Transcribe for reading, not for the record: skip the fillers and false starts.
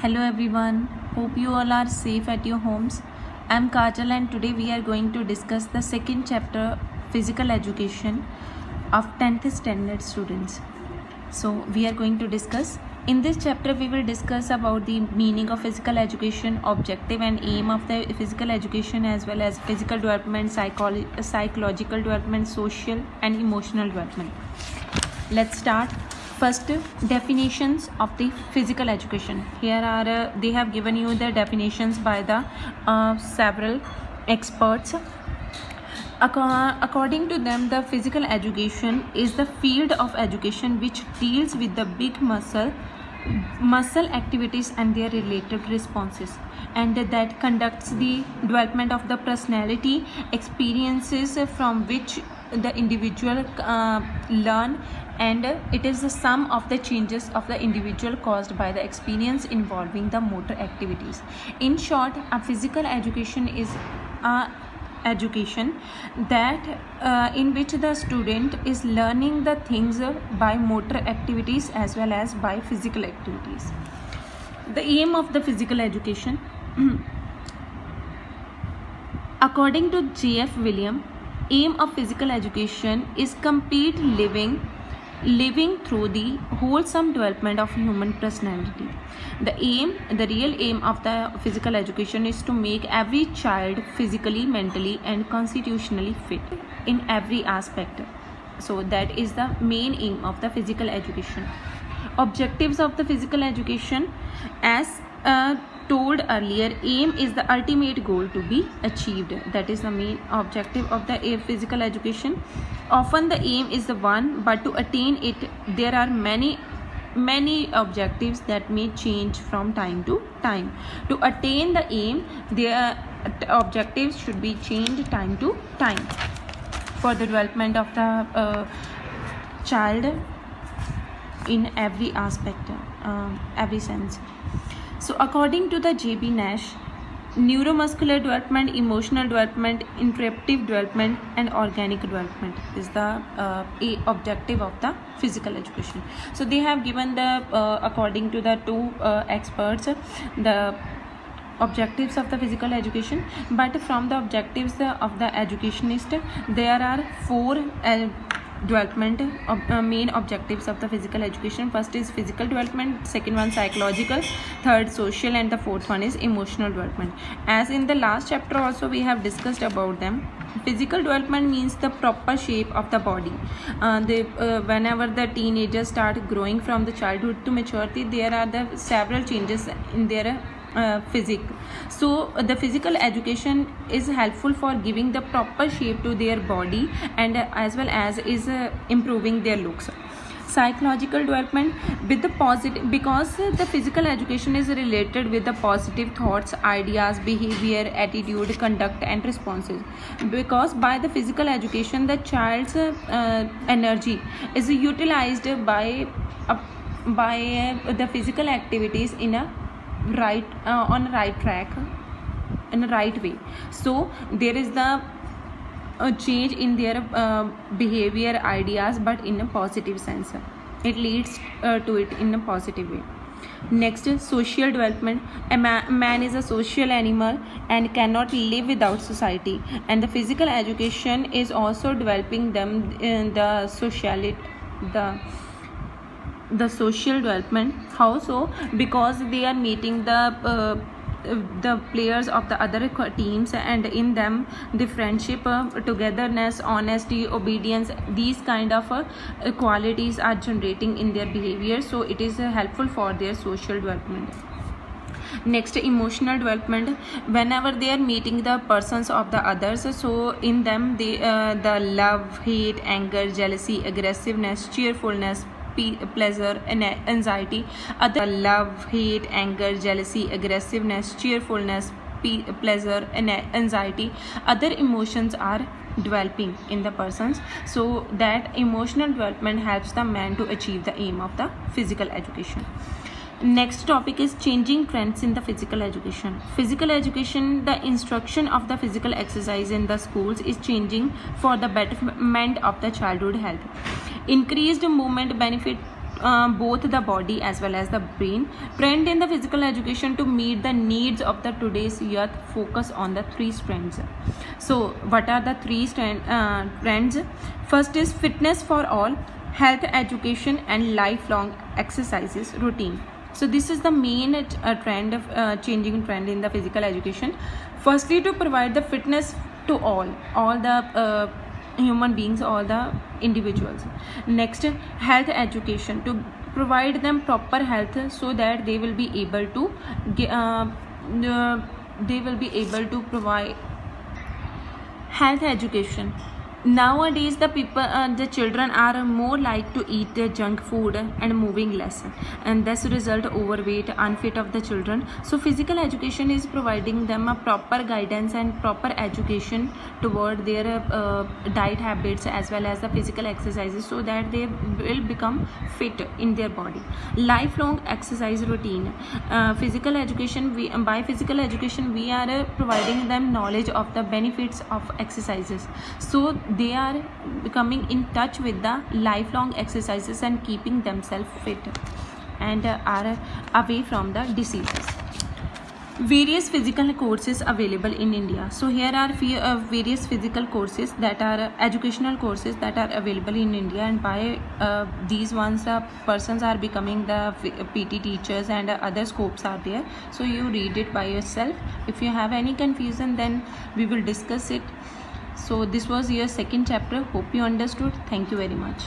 Hello everyone, hope you all are safe at your homes. I'm Kajal and today we are going to discuss the second chapter physical education of 10th standard students. So we are going to discuss in this chapter we will discuss about the meaning of physical education, objective and aim of the physical education as well as physical development, psychological development, social and emotional development. Let's start. First, definitions of the physical education. Here are they have given you the definitions by the several experts. According to them, the physical education is the field of education which deals with the big muscle activities and their related responses, and that conducts the development of the personality experiences from which the individual learn, and it is the sum of the changes of the individual caused by the experience involving the motor activities. In short, a physical education is a education that in which the student is learning the things by motor activities as well as by physical activities. The aim of the physical education according to J.F. William, aim of physical education is complete living through the wholesome development of human personality. The real aim of the physical education is to make every child physically, mentally and constitutionally fit in every aspect. So that is the main aim of the physical education. Objectives of the physical education, as told earlier, aim is the ultimate goal to be achieved. That is the main objective of the physical education. Often the aim is the one, but to attain it there are many objectives that may change from time to time. To attain the aim, their objectives should be changed time to time for the development of the child in every aspect, every sense. So according to the J.B. Nash, neuromuscular development, emotional development, interpretive development and organic development is the objective of the physical education. So they have given the according to the two experts the objectives of the physical education, but from the objectives of the educationist there are four development main objectives of the physical education. First is physical development, second one psychological, third social and the fourth one is emotional development. As in the last chapter also we have discussed about them. Physical development means the proper shape of the body. Whenever the teenagers start growing from the childhood to maturity, there are the several changes in their physique. So the physical education is helpful for giving the proper shape to their body and as well as is improving their looks. Psychological development with the positive, because the physical education is related with the positive thoughts, ideas, behavior, attitude, conduct and responses, because by the physical education the child's energy is utilized by the physical activities in a on a right track, in a right way. So there is the change in their behavior, ideas, but in a positive sense. It leads to it in a positive way. Next is social development. Man is a social animal and cannot live without society, and the physical education is also developing them in the sociality, the social development. How so? Because they are meeting the players of the other teams, and in them the friendship, togetherness, honesty, obedience, these kind of qualities are generating in their behavior. So it is helpful for their social development. Next, emotional development. Whenever they are meeting the persons of the others, so in them they the love, hate, anger, jealousy, aggressiveness, cheerfulness, pleasure and anxiety, other love, hate, anger, jealousy, aggressiveness, cheerfulness, pleasure and anxiety, other emotions are developing in the persons. So that emotional development helps the man to achieve the aim of the physical education. Next topic is changing trends in the physical education. Physical education, the instruction of the physical exercise in the schools is changing for the betterment of the childhood health. Increased movement benefit both the body as well as the brain. Trend in the physical education to meet the needs of the today's youth focus on the three strands. So what are the three trends? First is fitness for all, health education, and lifelong exercises routine. So this is the main trend of changing trend in the physical education. Firstly, to provide the fitness to all the human beings, all the individuals. Next, health education, to provide them proper health so that they will be able to provide health education. Nowadays the children are more like to eat junk food and moving less, and this result overweight, unfit of the children. So physical education is providing them a proper guidance and proper education toward their diet habits as well as the physical exercises, so that they will become fit in their body. Lifelong exercise routine. Physical education, by physical education we are providing them knowledge of the benefits of exercises, so they are becoming in touch with the lifelong exercises and keeping themselves fit and are away from the diseases. Various physical courses available in India. So here are various physical courses that are educational courses that are available in India, and by these ones persons are becoming the PT teachers, and other scopes are there. So you read it by yourself. If you have any confusion, then we will discuss it. So this was your second chapter. Hope you understood. Thank you very much.